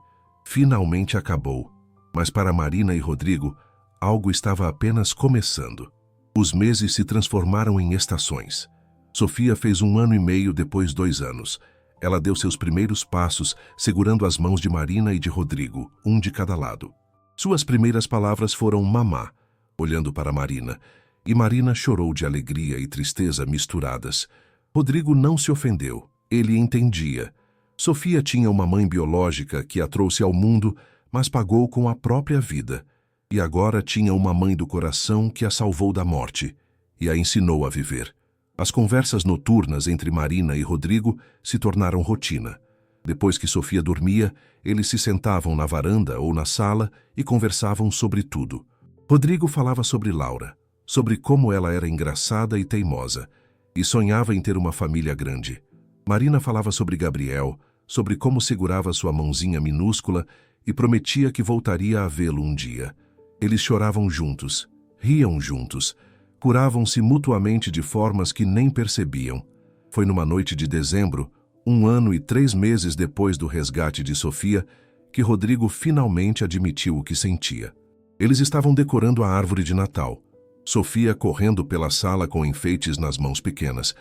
Finalmente acabou. Mas para Marina e Rodrigo, algo estava apenas começando. Os meses se transformaram em estações. Sofia fez 1 ano e meio, depois 2 anos. Ela deu seus primeiros passos, segurando as mãos de Marina e de Rodrigo, um de cada lado. Suas primeiras palavras foram mamá, olhando para Marina, e Marina chorou de alegria e tristeza misturadas. Rodrigo não se ofendeu, ele entendia. Sofia tinha uma mãe biológica que a trouxe ao mundo, mas pagou com a própria vida. E agora tinha uma mãe do coração que a salvou da morte e a ensinou a viver. As conversas noturnas entre Marina e Rodrigo se tornaram rotina. Depois que Sofia dormia, eles se sentavam na varanda ou na sala e conversavam sobre tudo. Rodrigo falava sobre Laura, sobre como ela era engraçada e teimosa, e sonhava em ter uma família grande. Marina falava sobre Gabriel, sobre como segurava sua mãozinha minúscula e prometia que voltaria a vê-lo um dia. Eles choravam juntos, riam juntos, curavam-se mutuamente de formas que nem percebiam. Foi numa noite de dezembro, 1 ano e 3 meses depois do resgate de Sofia, que Rodrigo finalmente admitiu o que sentia. Eles estavam decorando a árvore de Natal. Sofia correndo pela sala com enfeites nas mãos pequenas,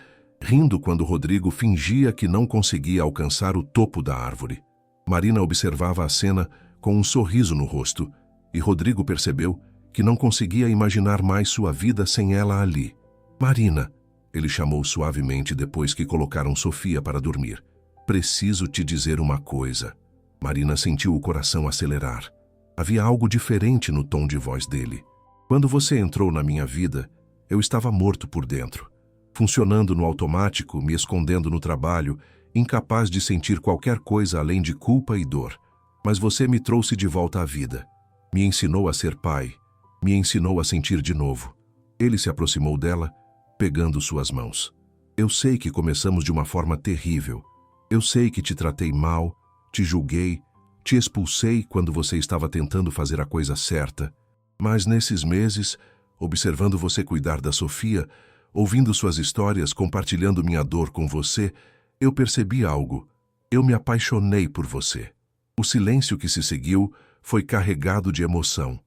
rindo quando Rodrigo fingia que não conseguia alcançar o topo da árvore. Marina observava a cena com um sorriso no rosto, e Rodrigo percebeu que não conseguia imaginar mais sua vida sem ela ali. Marina, ele chamou suavemente depois que colocaram Sofia para dormir. Preciso te dizer uma coisa. Marina sentiu o coração acelerar. Havia algo diferente no tom de voz dele. Quando você entrou na minha vida, eu estava morto por dentro, funcionando no automático, me escondendo no trabalho, incapaz de sentir qualquer coisa além de culpa e dor. Mas você me trouxe de volta à vida. Me ensinou a ser pai, me ensinou a sentir de novo. Ele se aproximou dela, pegando suas mãos. Eu sei que começamos de uma forma terrível. Eu sei que te tratei mal, te julguei, te expulsei quando você estava tentando fazer a coisa certa. Mas nesses meses, observando você cuidar da Sofia, ouvindo suas histórias, compartilhando minha dor com você, eu percebi algo. Eu me apaixonei por você. O silêncio que se seguiu foi carregado de emoção.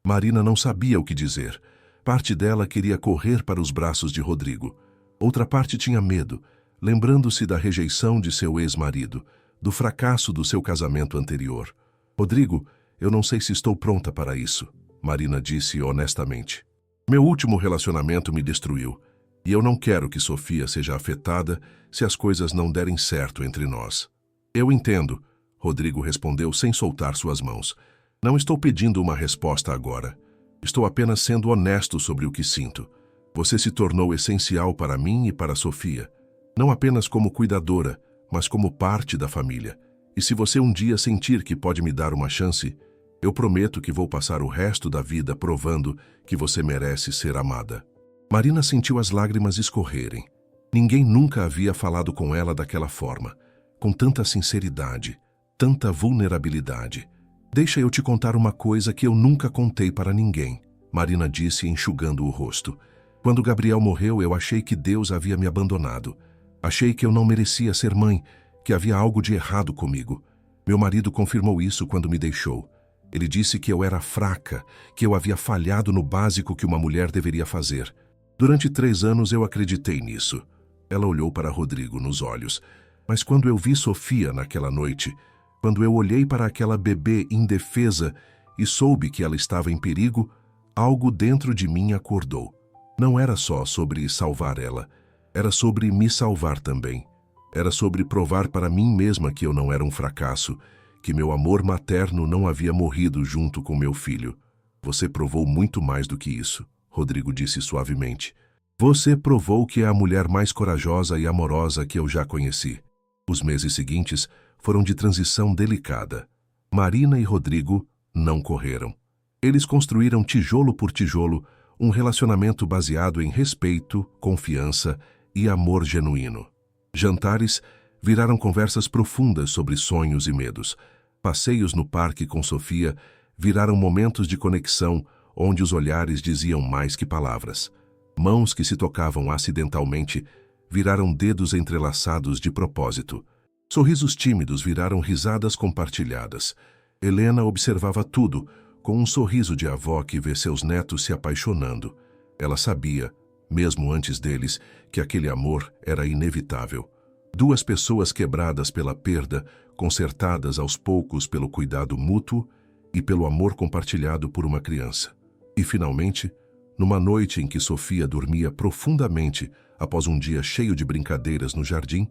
Marina não sabia o que dizer. Parte dela queria correr para os braços de Rodrigo. Outra parte tinha medo. lembrando-se da rejeição de seu ex-marido, do fracasso do seu casamento anterior. Rodrigo, eu não sei se estou pronta para isso, Marina disse honestamente. Meu último relacionamento me destruiu, e eu não quero que Sofia seja afetada se as coisas não derem certo entre nós. Eu entendo, Rodrigo respondeu sem soltar suas mãos. Não estou pedindo uma resposta agora. Estou apenas sendo honesto sobre o que sinto. Você se tornou essencial para mim e para Sofia, não apenas como cuidadora, mas como parte da família. E se você um dia sentir que pode me dar uma chance, eu prometo que vou passar o resto da vida provando que você merece ser amada. Marina sentiu as lágrimas escorrerem. Ninguém nunca havia falado com ela daquela forma, com tanta sinceridade, tanta vulnerabilidade. Deixa eu te contar uma coisa que eu nunca contei para ninguém, Marina disse enxugando o rosto. Quando Gabriel morreu, eu achei que Deus havia me abandonado. Achei que eu não merecia ser mãe, que havia algo de errado comigo. Meu marido confirmou isso quando me deixou. Ele disse que eu era fraca, que eu havia falhado no básico que uma mulher deveria fazer. Durante 3 anos eu acreditei nisso. Ela olhou para Rodrigo nos olhos. Mas quando eu vi Sofia naquela noite, quando eu olhei para aquela bebê indefesa e soube que ela estava em perigo, algo dentro de mim acordou. Não era só sobre salvar ela, era sobre me salvar também. Era sobre provar para mim mesma que eu não era um fracasso, que meu amor materno não havia morrido junto com meu filho. Você provou muito mais do que isso, Rodrigo disse suavemente. Você provou que é a mulher mais corajosa e amorosa que eu já conheci. Os meses seguintes foram de transição delicada. Marina e Rodrigo não correram. Eles construíram tijolo por tijolo um relacionamento baseado em respeito, confiança e amor genuíno. Jantares viraram conversas profundas sobre sonhos e medos. Passeios no parque com Sofia viraram momentos de conexão onde os olhares diziam mais que palavras. Mãos que se tocavam acidentalmente viraram dedos entrelaçados de propósito. Sorrisos tímidos viraram risadas compartilhadas. Helena observava tudo, com um sorriso de avó que vê seus netos se apaixonando. Ela sabia, mesmo antes deles, que aquele amor era inevitável. 2 pessoas quebradas pela perda, consertadas aos poucos pelo cuidado mútuo e pelo amor compartilhado por uma criança. E, finalmente, numa noite em que Sofia dormia profundamente após um dia cheio de brincadeiras no jardim,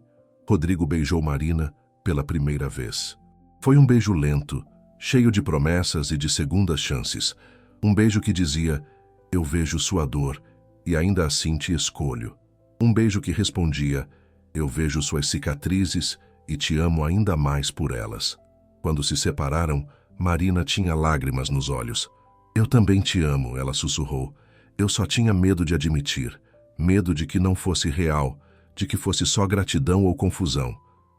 Rodrigo beijou Marina pela primeira vez. Foi um beijo lento, cheio de promessas e de segundas chances. Um beijo que dizia, eu vejo sua dor e ainda assim te escolho. Um beijo que respondia, eu vejo suas cicatrizes e te amo ainda mais por elas. Quando se separaram, Marina tinha lágrimas nos olhos. Eu também te amo, ela sussurrou. Eu só tinha medo de admitir. Medo de que não fosse real, de que fosse só gratidão ou confusão.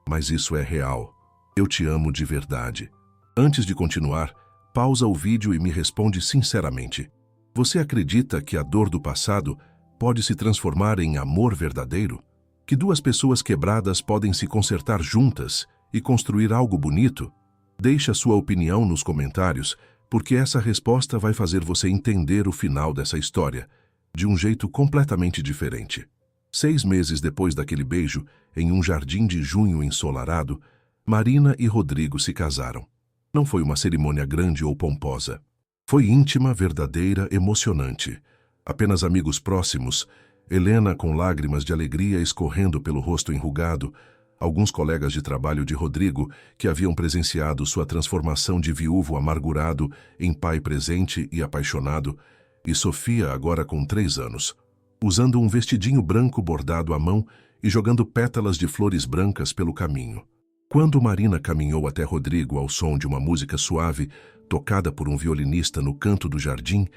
Mas isso é real. Eu te amo de verdade. Antes de continuar, pausa o vídeo e me responde sinceramente. Você acredita que a dor do passado pode se transformar em amor verdadeiro? Que 2 pessoas quebradas podem se consertar juntas e construir algo bonito? Deixe a sua opinião nos comentários, porque essa resposta vai fazer você entender o final dessa história de um jeito completamente diferente. 6 meses depois daquele beijo, em um jardim de junho ensolarado, Marina e Rodrigo se casaram. Não foi uma cerimônia grande ou pomposa. Foi íntima, verdadeira, emocionante. Apenas amigos próximos, Helena com lágrimas de alegria escorrendo pelo rosto enrugado, alguns colegas de trabalho de Rodrigo que haviam presenciado sua transformação de viúvo amargurado em pai presente e apaixonado, e Sofia agora com 3 anos, usando um vestidinho branco bordado à mão e jogando pétalas de flores brancas pelo caminho. Quando Marina caminhou até Rodrigo ao som de uma música suave, tocada por um violinista no canto do jardim,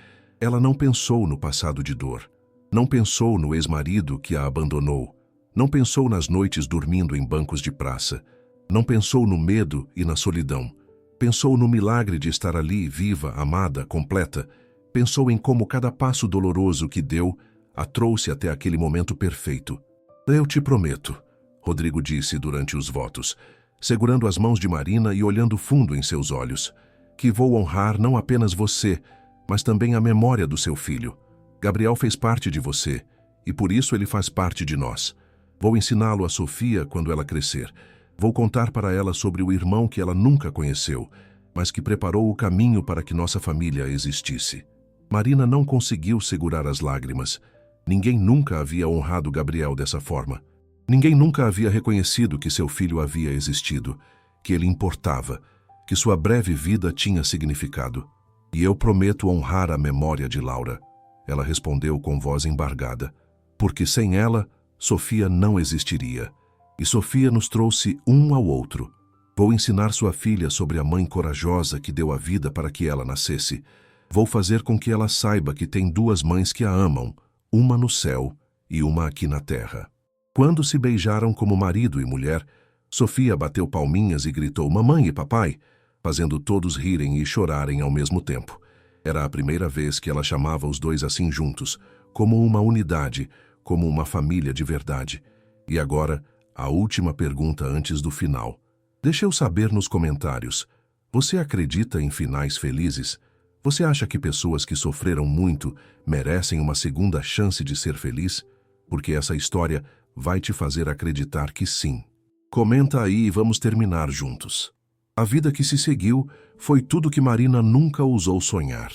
ela não pensou no passado de dor. Não pensou no ex-marido que a abandonou. Não pensou nas noites dormindo em bancos de praça. Não pensou no medo e na solidão. Pensou no milagre de estar ali, viva, amada, completa. Pensou em como cada passo doloroso que deu a trouxe até aquele momento perfeito. Eu te prometo, Rodrigo disse durante os votos, segurando as mãos de Marina e olhando fundo em seus olhos, que vou honrar não apenas você, mas também a memória do seu filho. Gabriel fez parte de você, e por isso ele faz parte de nós. Vou ensiná-lo a Sofia quando ela crescer. Vou contar para ela sobre o irmão que ela nunca conheceu, mas que preparou o caminho para que nossa família existisse. Marina não conseguiu segurar as lágrimas. Ninguém nunca havia honrado Gabriel dessa forma. Ninguém nunca havia reconhecido que seu filho havia existido, que ele importava, que sua breve vida tinha significado. E eu prometo honrar a memória de Laura. Ela respondeu com voz embargada. Porque sem ela, Sofia não existiria. E Sofia nos trouxe um ao outro. Vou ensinar sua filha sobre a mãe corajosa que deu a vida para que ela nascesse. Vou fazer com que ela saiba que tem duas mães que a amam, uma no céu e uma aqui na terra. Quando se beijaram como marido e mulher, Sofia bateu palminhas e gritou mamãe e papai, fazendo todos rirem e chorarem ao mesmo tempo. Era a primeira vez que ela chamava os dois assim juntos, como uma unidade, como uma família de verdade. E agora, a última pergunta antes do final. Deixe eu saber nos comentários. Você acredita em finais felizes? Você acha que pessoas que sofreram muito merecem uma segunda chance de ser feliz? Porque essa história vai te fazer acreditar que sim. Comenta aí e vamos terminar juntos. A vida que se seguiu foi tudo que Marina nunca ousou sonhar.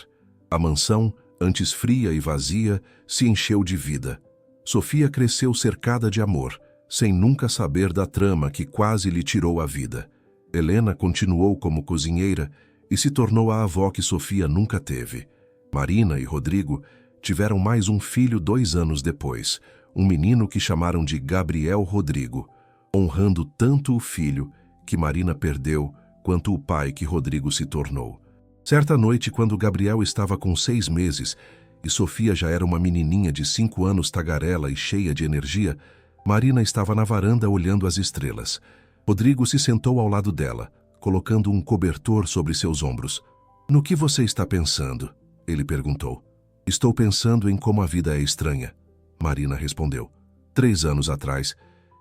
A mansão, antes fria e vazia, se encheu de vida. Sofia cresceu cercada de amor, sem nunca saber da trama que quase lhe tirou a vida. Helena continuou como cozinheira e se tornou a avó que Sofia nunca teve. Marina e Rodrigo tiveram mais um filho 2 anos depois, um menino que chamaram de Gabriel Rodrigo, honrando tanto o filho que Marina perdeu quanto o pai que Rodrigo se tornou. Certa noite, quando Gabriel estava com 6 meses e Sofia já era uma menininha de 5 anos tagarela e cheia de energia, Marina estava na varanda olhando as estrelas. Rodrigo se sentou ao lado dela, colocando um cobertor sobre seus ombros. "No que você está pensando?" ele perguntou. "Estou pensando em como a vida é estranha", Marina respondeu. 3 anos atrás,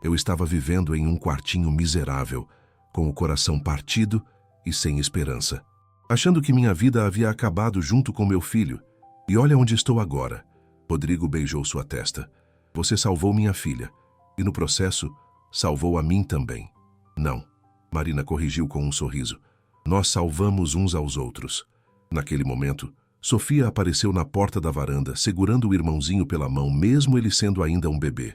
eu estava vivendo em um quartinho miserável, com o coração partido e sem esperança, achando que minha vida havia acabado junto com meu filho. E olha onde estou agora. Rodrigo beijou sua testa. "Você salvou minha filha, e no processo, salvou a mim também." "Não", Marina corrigiu com um sorriso. "Nós salvamos uns aos outros." Naquele momento, Sofia apareceu na porta da varanda, segurando o irmãozinho pela mão, mesmo ele sendo ainda um bebê.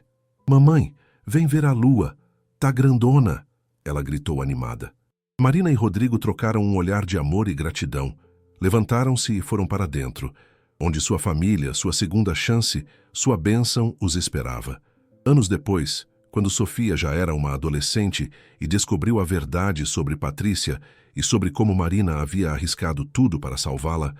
"Mamãe, vem ver a lua. Tá grandona!" ela gritou animada. Marina e Rodrigo trocaram um olhar de amor e gratidão. Levantaram-se e foram para dentro, onde sua família, sua segunda chance, sua bênção os esperava. Anos depois, quando Sofia já era uma adolescente e descobriu a verdade sobre Patrícia e sobre como Marina havia arriscado tudo para salvá-la,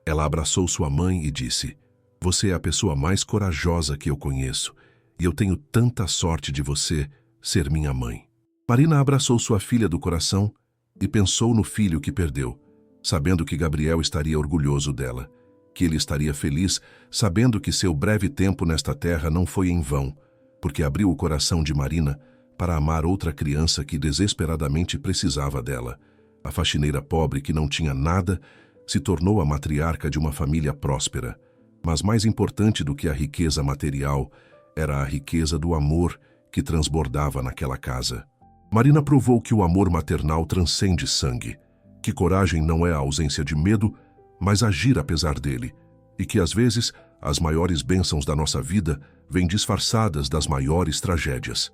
ela abraçou sua mãe e disse: "Você é a pessoa mais corajosa que eu conheço, e eu tenho tanta sorte de você ser minha mãe." Marina abraçou sua filha do coração e pensou no filho que perdeu, sabendo que Gabriel estaria orgulhoso dela, que ele estaria feliz, sabendo que seu breve tempo nesta terra não foi em vão, porque abriu o coração de Marina para amar outra criança que desesperadamente precisava dela. A faxineira pobre que não tinha nada se tornou a matriarca de uma família próspera. Mas mais importante do que a riqueza material era a riqueza do amor que transbordava naquela casa. Marina provou que o amor maternal transcende sangue, que coragem não é a ausência de medo, mas agir apesar dele, e que às vezes as maiores bênçãos da nossa vida vêm disfarçadas das maiores tragédias.